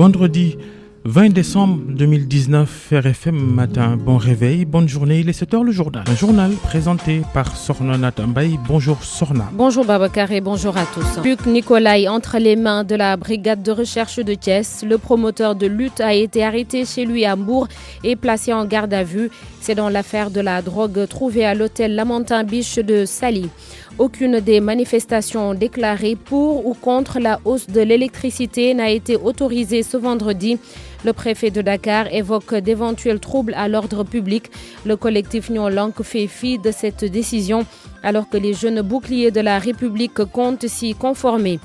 Vendredi 20 décembre 2019, RFM Matin, bon réveil, bonne journée, il est 7h le journal. Un journal présenté par Sorna Natambay. Bonjour Sorna. Bonjour Babacar et bonjour à tous. Luc Nicolaï entre les mains de la brigade de recherche de Thiès. Le promoteur de lutte a été arrêté chez lui à Hambourg et placé en garde à vue. C'est dans l'affaire de la drogue trouvée à l'hôtel Lamentin Biche de Sali. Aucune des manifestations déclarées pour ou contre la hausse de l'électricité n'a été autorisée ce vendredi. Le préfet de Dakar évoque d'éventuels troubles à l'ordre public. Le collectif Nyon Lank fait fi de cette décision alors que les jeunes boucliers de la République comptent s'y conformer.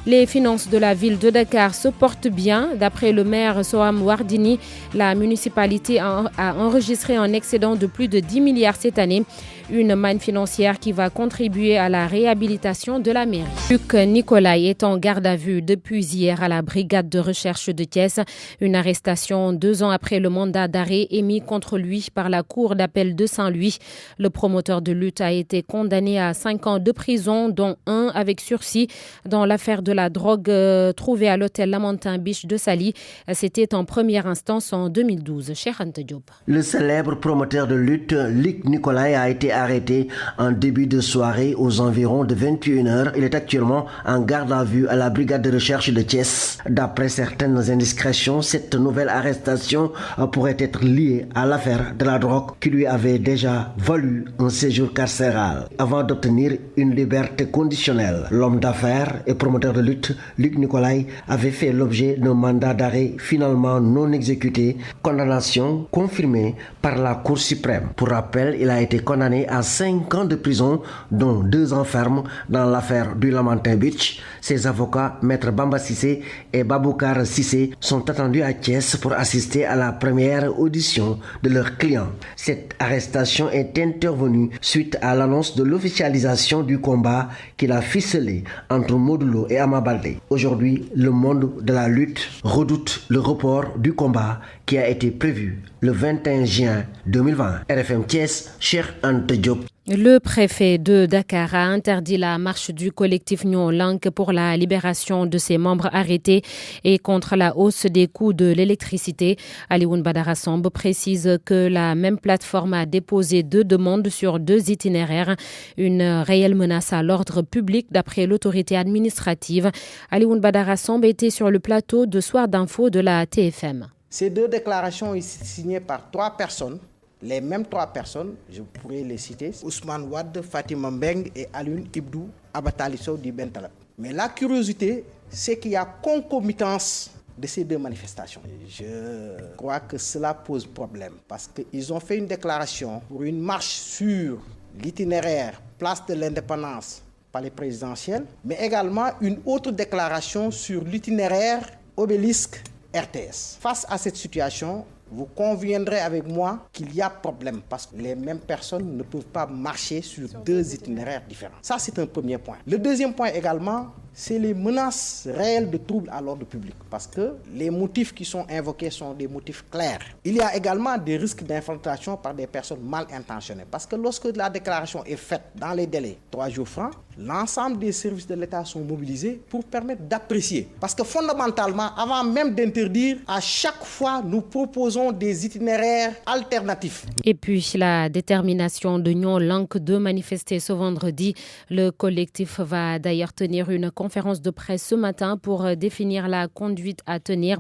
Les finances de la ville de Dakar se portent bien. D'après le maire Soham Wardini, la municipalité a enregistré un excédent de plus de 10 milliards cette année. Une manne financière qui va contribuer à la réhabilitation de la mairie. Luc Nicolaï est en garde à vue depuis hier à la brigade de recherche de Thiès. Une arrestation 2 ans après le mandat d'arrêt émis contre lui par la cour d'appel de Saint-Louis. Le promoteur de lutte a été condamné à 5 ans de prison, dont 1 avec sursis, dans l'affaire de la drogue trouvée à l'hôtel Lamentin Biche de Sali. C'était en première instance en 2012. Cheikh Anta Diop. Le célèbre promoteur de lutte, Luc Nicolaï, a été arrêté en début de soirée aux environs de 21h. Il est actuellement en garde à vue à la brigade de recherche de Thiès. D'après certaines indiscrétions, cette nouvelle arrestation pourrait être liée à l'affaire de la drogue qui lui avait déjà valu un séjour carcéral avant d'obtenir une liberté conditionnelle. L'homme d'affaires et promoteur de lutte, Luc Nicolaï, avait fait l'objet d'un mandat d'arrêt finalement non exécuté, condamnation confirmée par la Cour suprême. Pour rappel, il a été condamné à 5 ans de prison, dont 2 ans ferme dans l'affaire du Lamentin Beach. Ses avocats, Maître Bamba Sissé et Baboucar Sissé, sont attendus à Thiès pour assister à la première audition de leur client. Cette arrestation est intervenue suite à l'annonce de l'officialisation du combat qu'il a ficelé entre Modulo et Ama Baldé. Aujourd'hui, le monde de la lutte redoute le report du combat qui a été prévu le 21 juin 2020. RFM Thiès, Cheikh Anta Diop. Le préfet de Dakar a interdit la marche du collectif Nyon Lank pour la libération de ses membres arrêtés et contre la hausse des coûts de l'électricité. Alioune Badara Samb précise que la même plateforme a déposé 2 demandes sur 2 itinéraires. Une réelle menace à l'ordre public d'après l'autorité administrative. Alioune Badara Samb était sur le plateau de Soir d'Info de la TFM. Ces 2 déclarations sont signées par 3 personnes. Les mêmes 3 personnes, je pourrais les citer, Ousmane Wade, Fatima Mbeng et Alioune Ibdou Abataliso du Bentalab. Mais la curiosité, c'est qu'il y a concomitance de ces 2 manifestations. Je crois que cela pose problème parce qu'ils ont fait une déclaration pour une marche sur l'itinéraire Place de l'Indépendance, palais présidentiel, mais également une autre déclaration sur l'itinéraire Obélisque RTS. Face à cette situation, vous conviendrez avec moi qu'il y a problème parce que les mêmes personnes ne peuvent pas marcher sur 2 itinéraires différents. Ça, c'est un premier point. Le deuxième point également, c'est les menaces réelles de troubles à l'ordre public parce que les motifs qui sont invoqués sont des motifs clairs. Il y a également des risques d'infiltration par des personnes mal intentionnées parce que lorsque la déclaration est faite dans les délais 3 jours francs, l'ensemble des services de l'État sont mobilisés pour permettre d'apprécier. Parce que fondamentalement, avant même d'interdire, à chaque fois, nous proposons des itinéraires alternatifs. Et puis, la détermination de Nyon Lank de manifester ce vendredi. Le collectif va d'ailleurs tenir une conférence de presse ce matin pour définir la conduite à tenir.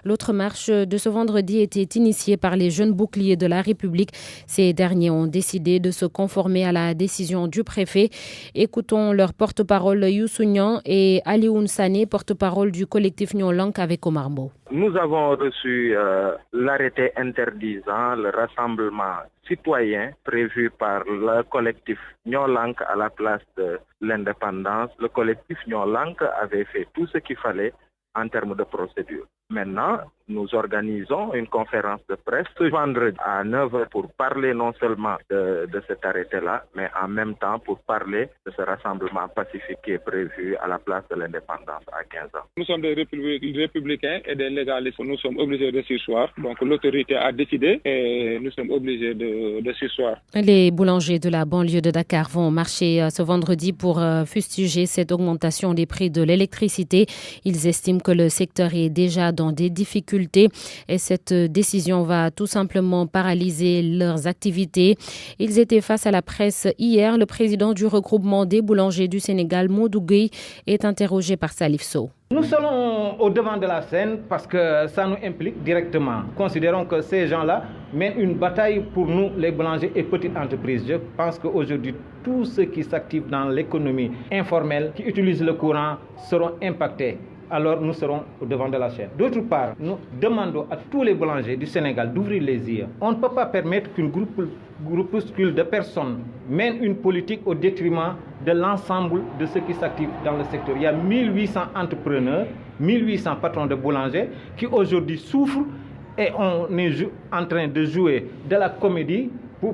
L'autre marche de ce vendredi était initiée par les jeunes boucliers de la République. Ces derniers ont décidé de se conformer à la décision du préfet. Écoutons leur porte-parole Youssou Niang et Alioune Sané, porte-parole du collectif Nyon Lank avec Omar Mbow. Nous avons reçu l'arrêté interdisant le rassemblement citoyen prévu par le collectif Nyon Lank à la place de l'indépendance. Le collectif Nyon Lank avait fait tout ce qu'il fallait en termes de procédure. Maintenant, nous organisons une conférence de presse ce vendredi à 9h pour parler non seulement de cet arrêté-là, mais en même temps pour parler de ce rassemblement pacifique qui est prévu à la place de l'indépendance à 15h. Nous sommes des républicains et des légalistes. Nous sommes obligés de surseoir. Donc l'autorité a décidé et nous sommes obligés de surseoir. Les boulangers de la banlieue de Dakar vont marcher ce vendredi pour fustiger cette augmentation des prix de l'électricité. Ils estiment que le secteur est déjà dans des difficultés et cette décision va tout simplement paralyser leurs activités. Ils étaient face à la presse hier. Le président du regroupement des boulangers du Sénégal, Modou Gueye, est interrogé par Salif Sow. Nous serons au devant de la scène parce que ça nous implique directement. Considérons que ces gens-là mènent une bataille pour nous, les boulangers et petites entreprises. Je pense qu'aujourd'hui, tous ceux qui s'activent dans l'économie informelle, qui utilisent le courant, seront impactés. Alors nous serons au devant de la chaîne. D'autre part, nous demandons à tous les boulangers du Sénégal d'ouvrir les yeux. On ne peut pas permettre qu'une groupuscule de personnes mène une politique au détriment de l'ensemble de ceux qui s'activent dans le secteur. Il y a 1800 entrepreneurs, 1800 patrons de boulangers qui aujourd'hui souffrent et on est en train de jouer de la comédie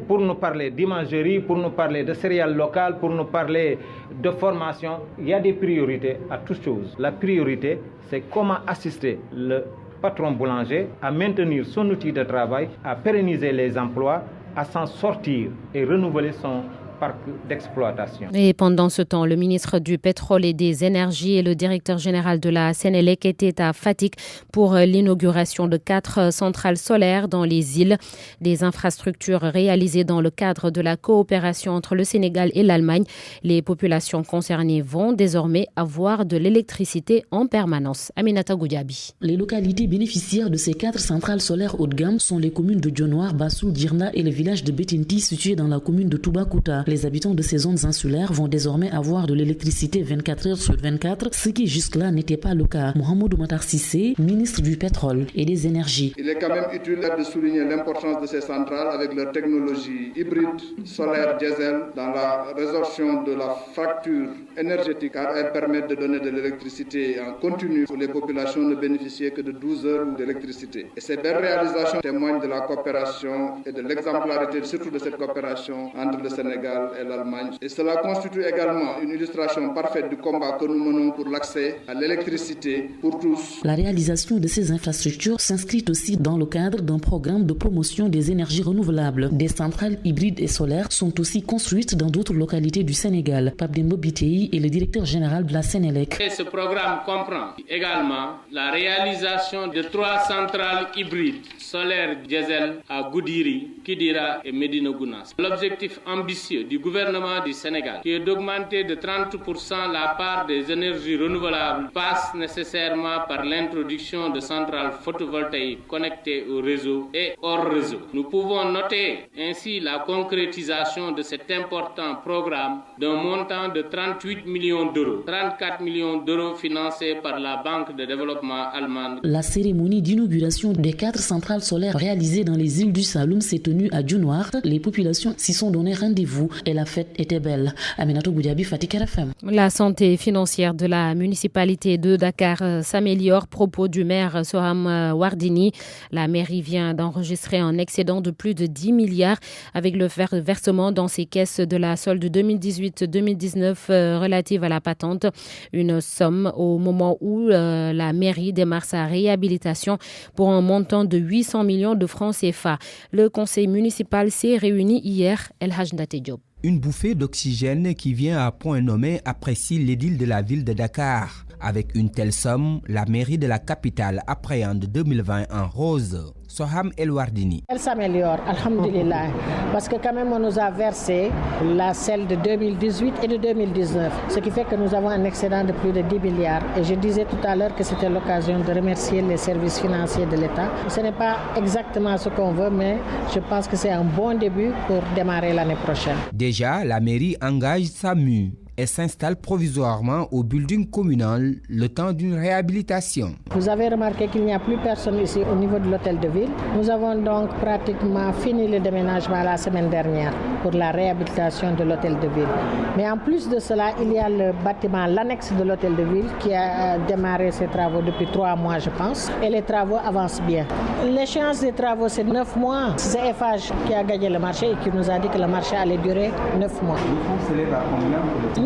pour nous parler d'imagerie, pour nous parler de céréales locales, pour nous parler de formation. Il y a des priorités à toutes choses. La priorité, c'est comment assister le patron boulanger à maintenir son outil de travail, à pérenniser les emplois, à s'en sortir et renouveler son parc d'exploitation. Et pendant ce temps, le ministre du Pétrole et des Énergies et le directeur général de la Sénélec étaient à Fatick pour l'inauguration de 4 centrales solaires dans les îles. Des infrastructures réalisées dans le cadre de la coopération entre le Sénégal et l'Allemagne. Les populations concernées vont désormais avoir de l'électricité en permanence. Aminata Goudiaby. Les localités bénéficiaires de ces 4 centrales solaires haut de gamme sont les communes de Dionewar, Bassou, Dirna et le village de Betinti situé dans la commune de Toubacouta. Les habitants de ces zones insulaires vont désormais avoir de l'électricité 24 heures sur 24, ce qui jusque-là n'était pas le cas. Mohamedou Matar Cissé, ministre du Pétrole et des Énergies. Il est quand même utile de souligner l'importance de ces centrales avec leur technologie hybride, solaire, diesel, dans la résorption de la fracture énergétique, car elles permettent de donner de l'électricité en continu pour les populations ne bénéficier que de 12 heures d'électricité. Et ces belles réalisations témoignent de la coopération et de l'exemplarité, surtout de cette coopération entre le Sénégal et l'Allemagne. Et cela constitue également une illustration parfaite du combat que nous menons pour l'accès à l'électricité pour tous. La réalisation de ces infrastructures s'inscrit aussi dans le cadre d'un programme de promotion des énergies renouvelables. Des centrales hybrides et solaires sont aussi construites dans d'autres localités du Sénégal. Pape Dembo Bitey est le directeur général de la Sénélec. Et ce programme comprend également la réalisation de 3 centrales hybrides solaires diesel à Goudiri, Kidira et Médina Gounass. L'objectif ambitieux du gouvernement du Sénégal, qui est d'augmenter de 30% la part des énergies renouvelables, passe nécessairement par l'introduction de centrales photovoltaïques connectées au réseau et hors réseau. Nous pouvons noter ainsi la concrétisation de cet important programme d'un montant de 38 millions d'euros, 34 millions d'euros financés par la Banque de développement allemande. La cérémonie d'inauguration des 4 centrales solaires réalisées dans les îles du Saloum s'est tenue à Dionewar. Les populations s'y sont donné rendez-vous et la fête était belle. Aminatou Goudiaby, Fatick RFM. La santé financière de la municipalité de Dakar s'améliore. Propos du maire Soham Wardini. La mairie vient d'enregistrer un excédent de plus de 10 milliards avec le versement dans ses caisses de la solde 2018-2019 relative à la patente. Une somme au moment où la mairie démarre sa réhabilitation pour un montant de 800 millions de francs CFA. Le conseil municipal s'est réuni hier. El Hadj Ndate Diop. Une bouffée d'oxygène qui vient à point nommé, apprécie l'édile de la ville de Dakar. Avec une telle somme, la mairie de la capitale appréhende 2020 en rose. Soham El Wardini. Elle s'améliore, alhamdulillah, parce que quand même on nous a versé la celle de 2018 et de 2019, ce qui fait que nous avons un excédent de plus de 10 milliards. Et je disais tout à l'heure que c'était l'occasion de remercier les services financiers de l'État. Ce n'est pas exactement ce qu'on veut, mais je pense que c'est un bon début pour démarrer l'année prochaine. Déjà, la mairie engage sa mue et s'installe provisoirement au building communal le temps d'une réhabilitation. Vous avez remarqué qu'il n'y a plus personne ici au niveau de l'hôtel de ville. Nous avons donc pratiquement fini le déménagement la semaine dernière pour la réhabilitation de l'hôtel de ville. Mais en plus de cela, il y a le bâtiment, l'annexe de l'hôtel de ville qui a démarré ses travaux depuis 3 mois, je pense. Et les travaux avancent bien. L'échéance des travaux, c'est 9 mois. C'est FH qui a gagné le marché et qui nous a dit que le marché allait durer 9 mois.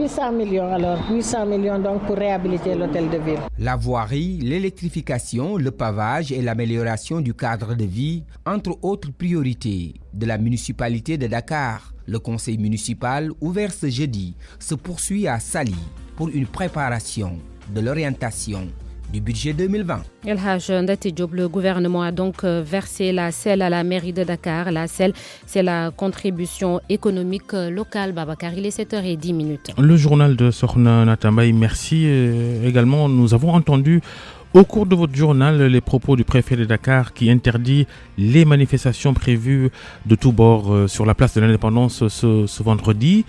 800 millions alors, 800 millions donc pour réhabiliter l'hôtel de ville. La voirie, l'électrification, le pavage et l'amélioration du cadre de vie, entre autres priorités de la municipalité de Dakar. Le conseil municipal, ouvert ce jeudi, se poursuit à Saly pour une préparation de l'orientation du budget 2020. El Hadj Ndati Diop, le gouvernement a donc versé la SEL à la mairie de Dakar. La SEL, c'est la contribution économique locale. Babacar, il est 7h10. Le journal de Sorna Natambaye, merci. Également, nous avons entendu au cours de votre journal les propos du préfet de Dakar qui interdit les manifestations prévues de tous bords sur la place de l'Indépendance ce vendredi.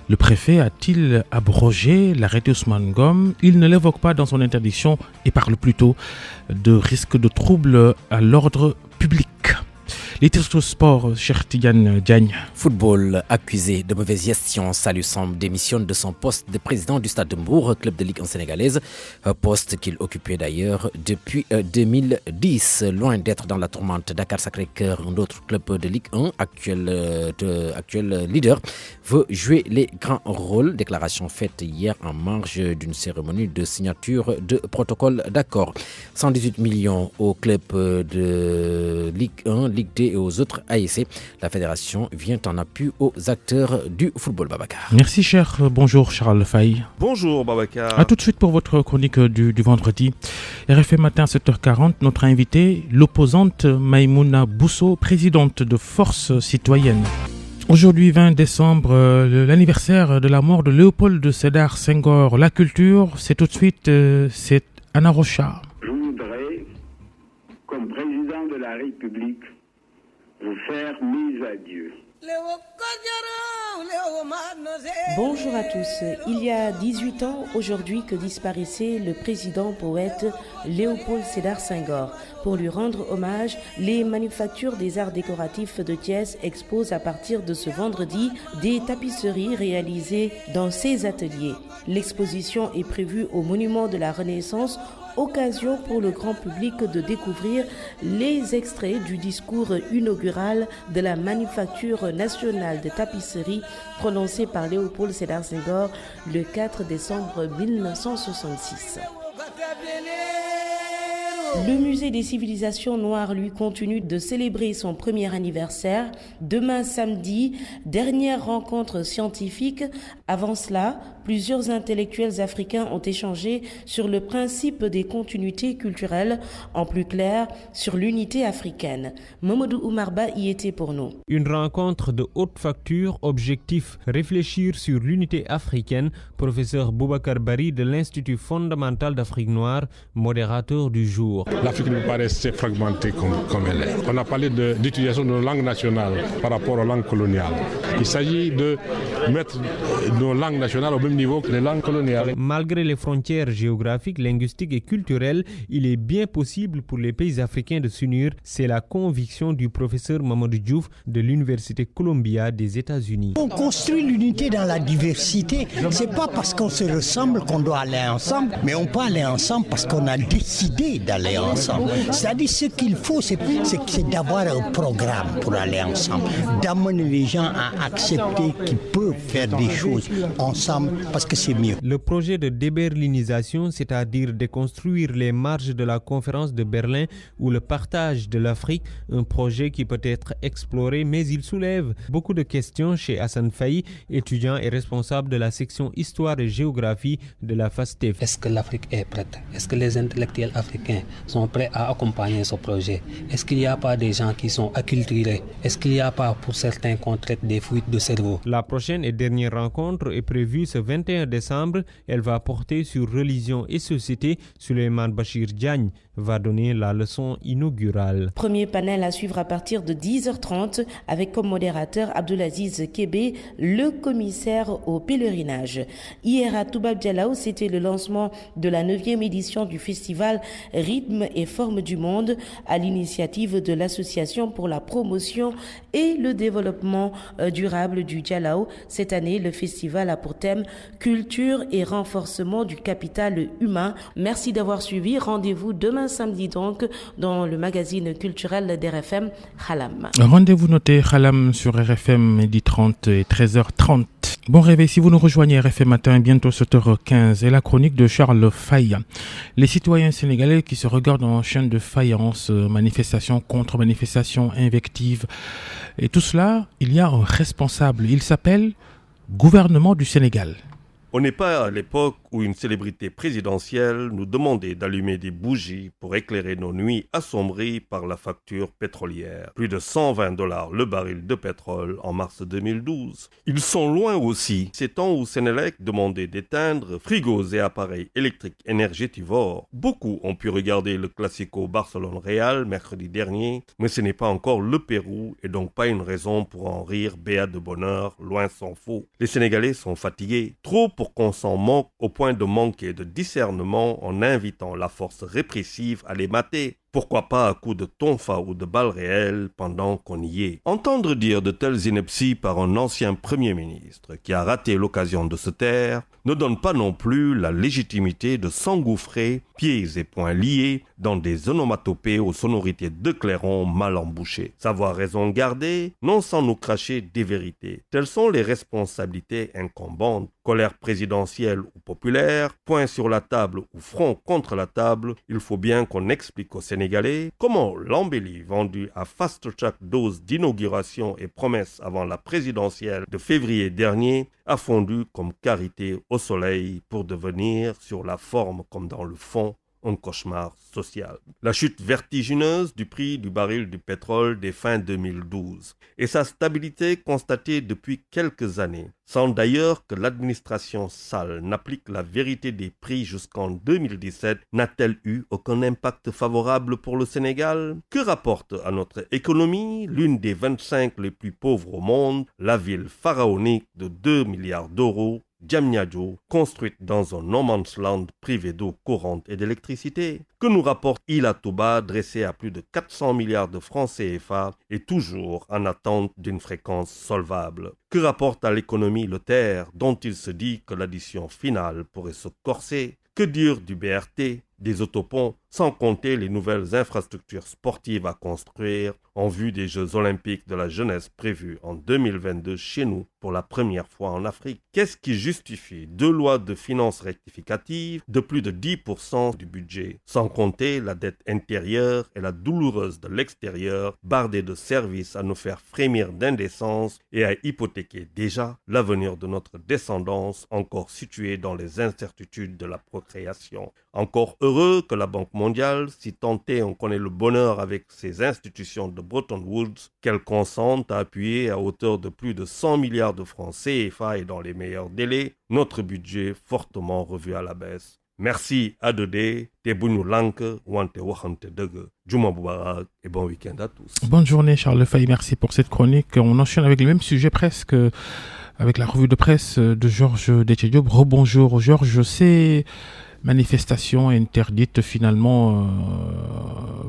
Le préfet a-t-il abrogé l'arrêté Ousmane Ngom? Il ne l'évoque pas dans son interdiction et parle plutôt de risque de troubles à l'ordre public. Les titres sport, cher Tidiane Diagne. Football, accusé de mauvaise gestion, Salou Samb démissionne de son poste de président du Stade de Mbour, club de Ligue 1 sénégalaise, poste qu'il occupait d'ailleurs depuis 2010. Loin d'être dans la tourmente, Dakar Sacré-Cœur, un autre club de Ligue 1, actuel leader, veut jouer les grands rôles. Déclaration faite hier en marge d'une cérémonie de signature de protocole d'accord. 118 millions au club de Ligue 1, Ligue 2 et aux autres ASC. La fédération vient en appui aux acteurs du football. Babacar. Merci cher. Bonjour Charles Faye. Bonjour Babacar. A tout de suite pour votre chronique du vendredi. RFM Matin 7h40, notre invitée, l'opposante Maïmouna Bousso, présidente de Force Citoyenne. Aujourd'hui 20 décembre, l'anniversaire de la mort de Léopold Sédar Senghor. La culture, c'est tout de suite, c'est Anna Rocha. Je voudrais, comme président de la République, vous faire mise à Dieu. Bonjour à tous. Il y a 18 ans aujourd'hui que disparaissait le président poète Léopold Sédar Senghor. Pour lui rendre hommage, les manufactures des arts décoratifs de Thiès exposent à partir de ce vendredi des tapisseries réalisées dans ses ateliers. L'exposition est prévue au Monument de la Renaissance, occasion pour le grand public de découvrir les extraits du discours inaugural de la Manufacture nationale de tapisserie prononcé par Léopold Sédar Senghor le 4 décembre 1966. Le musée des civilisations noires lui continue de célébrer son premier anniversaire. Demain samedi, dernière rencontre scientifique. Avant cela, plusieurs intellectuels africains ont échangé sur le principe des continuités culturelles, en plus clair, sur l'unité africaine. Mamadou Oumarba y était pour nous. Une rencontre de haute facture, objectif, réfléchir sur l'unité africaine. Professeur Boubacar Bari de l'Institut fondamental d'Afrique noire, modérateur du jour. L'Afrique ne peut pas rester fragmentée comme elle est. On a parlé d'utilisation de nos langues nationales par rapport aux langues coloniales. Il s'agit de mettre nos langues nationales au même niveau que les langues coloniales. Malgré les frontières géographiques, linguistiques et culturelles, il est bien possible pour les pays africains de s'unir. C'est la conviction du professeur Mamadou Diouf de l'Université Columbia des États-Unis. On construit l'unité dans la diversité. C'est pas parce qu'on se ressemble qu'on doit aller ensemble, mais on peut aller ensemble parce qu'on a décidé d'aller ensemble. C'est-à-dire ce qu'il faut, c'est d'avoir un programme pour aller ensemble, d'amener les gens à accepter qu'ils peuvent faire des choses ensemble parce que c'est mieux. Le projet de déberlinisation, c'est-à-dire déconstruire les marges de la conférence de Berlin ou le partage de l'Afrique, un projet qui peut être exploré, mais il soulève beaucoup de questions chez Hassan Faye, étudiant et responsable de la section Histoire et Géographie de la FASTEF. Est-ce que l'Afrique est prête? Est-ce que les intellectuels africains sont prêts à accompagner ce projet? Est-ce qu'il n'y a pas des gens qui sont acculturés? Est-ce qu'il n'y a pas pour certains qu'on traite des fuites de cerveau? La prochaine et dernière rencontre est prévue ce 21 décembre. Elle va porter sur religion et société. Souleymane Bachir Diagne va donner la leçon inaugurale. Premier panel à suivre à partir de 10h30 avec comme modérateur Abdelaziz Kébé, le commissaire au pèlerinage. Hier à Toubab Dialaw, c'était le lancement de la 9e édition du festival Rythme et forme du monde à l'initiative de l'Association pour la promotion et le développement durable du Dialaw. Cette année, le festival a pour thème culture et renforcement du capital humain. Merci d'avoir suivi. Rendez-vous demain samedi donc dans le magazine culturel d'RFM Khalam. Rendez-vous noté Khalam sur RFM 10h30 et 13h30. Bon réveil si vous nous rejoignez RFM Matin, bientôt 7h15 et la chronique de Charles Faye. Les citoyens sénégalais qui se regardent en chaîne de faïence, manifestation contre manifestation, invective et tout cela, il y a un responsable, il s'appelle gouvernement du Sénégal. On n'est pas à l'époque où une célébrité présidentielle nous demandait d'allumer des bougies pour éclairer nos nuits assombries par la facture pétrolière. Plus de $120 le baril de pétrole en mars 2012. Ils sont loin aussi ces temps où Sénélec demandait d'éteindre frigos et appareils électriques énergétivores. Beaucoup ont pu regarder le Classico Barcelone-Real mercredi dernier, mais ce n'est pas encore le Pérou et donc pas une raison pour en rire béat de bonheur, loin s'en faut. Les Sénégalais sont fatigués, trop pour qu'on s'en moque au point de manquer de discernement en invitant la force répressive à les mater. Pourquoi pas à coups de tonfa ou de balles réelles pendant qu'on y est. Entendre dire de telles inepties par un ancien Premier ministre qui a raté l'occasion de se taire ne donne pas non plus la légitimité de s'engouffrer, pieds et poings liés, dans des onomatopées aux sonorités de clairon mal embouchées. Savoir raison garder, non sans nous cracher des vérités. Telles sont les responsabilités incombantes. Colère présidentielle ou populaire, poing sur la table ou front contre la table, il faut bien qu'on explique aux Sénégalais comment l'embellie vendue à fast-track dose d'inauguration et promesse avant la présidentielle de février dernier a fondu comme karité au soleil pour devenir, sur la forme comme dans le fond, un cauchemar social. La chute vertigineuse du prix du baril du pétrole des fins 2012 et sa stabilité constatée depuis quelques années, sans d'ailleurs que l'administration Sall n'applique la vérité des prix jusqu'en 2017, n'a-t-elle eu aucun impact favorable pour le Sénégal? Que rapporte à notre économie, l'une des 25 les plus pauvres au monde, la ville pharaonique de 2 milliards d'euros, Diamniadio, construite dans un no man's land privé d'eau courante et d'électricité? Que nous rapporte Ila Touba, dressé à plus de 400 milliards de francs CFA et toujours en attente d'une fréquence solvable? Que rapporte à l'économie le terre, dont il se dit que l'addition finale pourrait se corser? Que dire du BRT, des autoponts, sans compter les nouvelles infrastructures sportives à construire en vue des Jeux Olympiques de la jeunesse prévus en 2022 chez nous pour la première fois en Afrique? Qu'est-ce qui justifie 2 lois de finances rectificatives de plus de 10% du budget, sans compter la dette intérieure et la douloureuse de l'extérieur, bardée de services à nous faire frémir d'indécence et à hypothéquer déjà l'avenir de notre descendance encore située dans les incertitudes de la procréation? Encore heureux que la Banque mondiale, si tenté on connaît le bonheur avec ses institutions de Bretton Woods, qu'elle consente à appuyer à hauteur de plus de 100 milliards de francs CFA et dans les meilleurs délais, notre budget fortement revu à la baisse. Merci à Dodé, Tebounou Lank, Wante Wahante Dege, Juma Boubarak et bon week-end à tous. Bonne journée Charles Fay, merci pour cette chronique. On enchaîne avec le même sujet presque, avec la revue de presse de Georges Déthié-Diop. Rebonjour Georges, c'est manifestation interdite finalement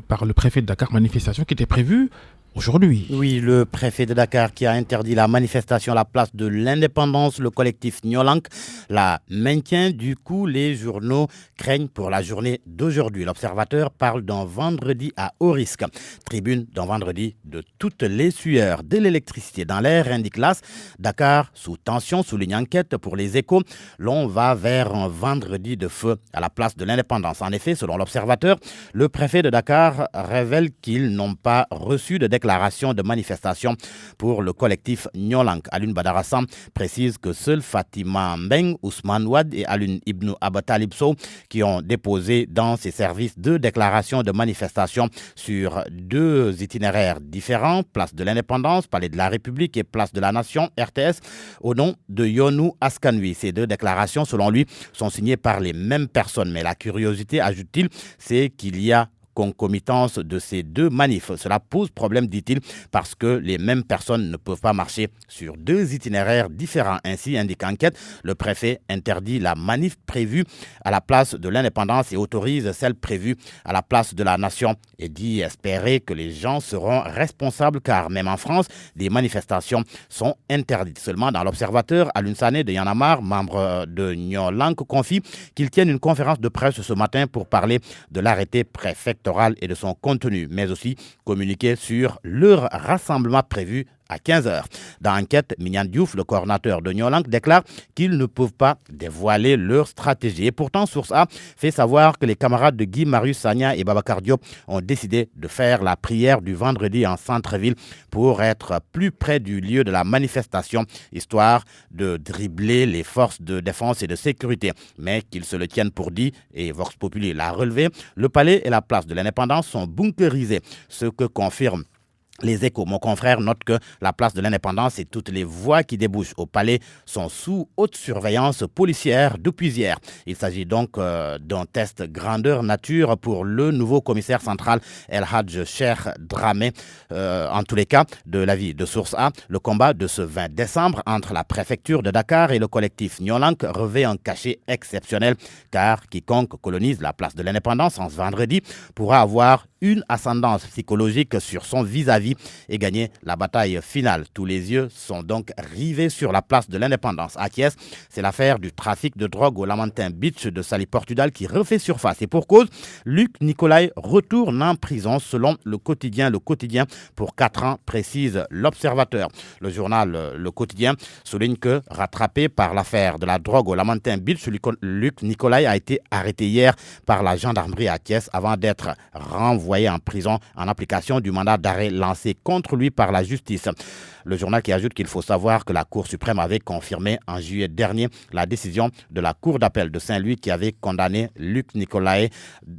par le préfet de Dakar, manifestation qui était prévue aujourd'hui. Oui, le préfet de Dakar qui a interdit la manifestation à la place de l'indépendance, le collectif Nyolank la maintient. Du coup, les journaux craignent pour la journée d'aujourd'hui. L'Observateur parle d'un vendredi à haut risque. Tribune d'un vendredi de toutes les sueurs. De l'électricité dans l'air, indique l'AS. Dakar sous tension, souligne enquête pour les Échos. L'on va vers un vendredi de feu à la place de l'indépendance. En effet, selon l'Observateur, le préfet de Dakar révèle qu'ils n'ont pas reçu de déclaration de manifestation pour le collectif Nyolank. Alun Badarassan précise que seuls Fatima Mbeng, Ousmane Ouad et Alun Ibn Abatalibso qui ont déposé dans ces services 2 déclarations de manifestation sur 2 itinéraires différents, place de l'indépendance, palais de la République et place de la Nation, RTS, au nom de Yonou Askanui. Ces 2 déclarations, selon lui, sont signées par les mêmes personnes. Mais la curiosité, ajoute-t-il, c'est qu'il y a concomitance de ces 2 manifs. Cela pose problème, dit-il, parce que les mêmes personnes ne peuvent pas marcher sur 2 itinéraires différents. Ainsi, indique enquête, le préfet interdit la manif prévue à la place de l'indépendance et autorise celle prévue à la place de la Nation et dit espérer que les gens seront responsables car même en France, des manifestations sont interdites. Seulement dans l'Observateur, Alun Sané de Yanamar, membre de Nyolank, confie qu'ils tiennent une conférence de presse ce matin pour parler de l'arrêté préfectoral et de son contenu, mais aussi communiquer sur leur rassemblement prévu à 15h. Dans l'enquête, Mignan Diouf, le coordinateur de Nyolank, déclare qu'ils ne peuvent pas dévoiler leur stratégie. Et pourtant, Source A fait savoir que les camarades de Guy Marius Sagna et Babacar Diop ont décidé de faire la prière du vendredi en centre-ville pour être plus près du lieu de la manifestation, histoire de dribbler les forces de défense et de sécurité. Mais qu'ils se le tiennent pour dit, et Vox Populi l'a relevé, le palais et la place de l'Indépendance sont bunkerisés, ce que confirme Les Échos. Mon confrère note que la place de l'Indépendance et toutes les voies qui débouchent au palais sont sous haute surveillance policière depuis hier. Il s'agit donc d'un test grandeur nature pour le nouveau commissaire central El Hadj Cheikh Dramé. En tous les cas, de l'avis de Source A, le combat de ce 20 décembre entre la préfecture de Dakar et le collectif Nyolank revêt un cachet exceptionnel car quiconque colonise la place de l'Indépendance en ce vendredi pourra avoir une ascendance psychologique sur son vis-à-vis et gagner la bataille finale. Tous les yeux sont donc rivés sur la place de l'Indépendance. À Thiès, c'est l'affaire du trafic de drogue au Lamentin Beach de Sali Portudal qui refait surface. Et pour cause, Luc Nicolaï retourne en prison selon le quotidien pour 4 ans, précise l'Observateur. Le journal Le Quotidien souligne que, rattrapé par l'affaire de la drogue au Lamentin Beach, Luc Nicolaï a été arrêté hier par la gendarmerie à Thiès avant d'être renvoyé en prison en application du mandat d'arrêt lancé contre lui par la justice. Le journal qui ajoute qu'il faut savoir que la Cour suprême avait confirmé en juillet dernier la décision de la Cour d'appel de Saint-Louis qui avait condamné Luc Nicolaï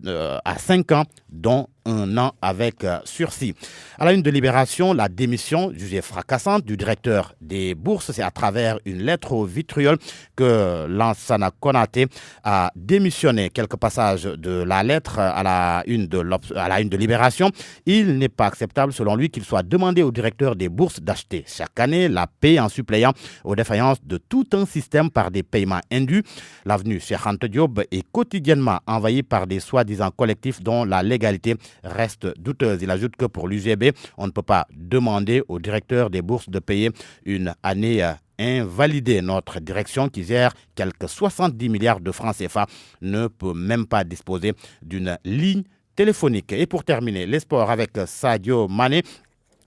à 5 ans, dont 1 an avec sursis. À la une de Libération, la démission jugée fracassante du directeur des bourses. C'est à travers une lettre au vitriol que Lansana Konaté a démissionné. Quelques passages de la lettre à la une de Libération. Il n'est pas acceptable, selon lui, qu'il soit demandé au directeur des bourses d'acheter chaque année la paix en suppléant aux défaillances de tout un système par des paiements indus. L'avenue Cheikh Anta Diop est quotidiennement envahie par des soi-disant collectifs dont la légalité reste douteuse. Il ajoute que pour l'UGB, on ne peut pas demander au directeur des bourses de payer une année invalidée. Notre direction, qui gère quelques 70 milliards de francs CFA, ne peut même pas disposer d'une ligne téléphonique. Et pour terminer, les sports avec Sadio Mané,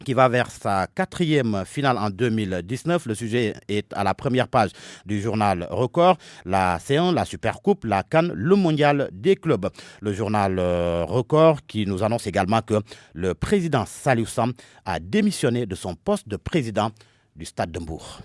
qui va vers sa 4e finale en 2019. Le sujet est à la première page du journal Record. La C1, la Supercoupe, la CAN, le mondial des clubs. Le journal Record qui nous annonce également que le président Saliou Sam a démissionné de son poste de président du Stade de Mbour.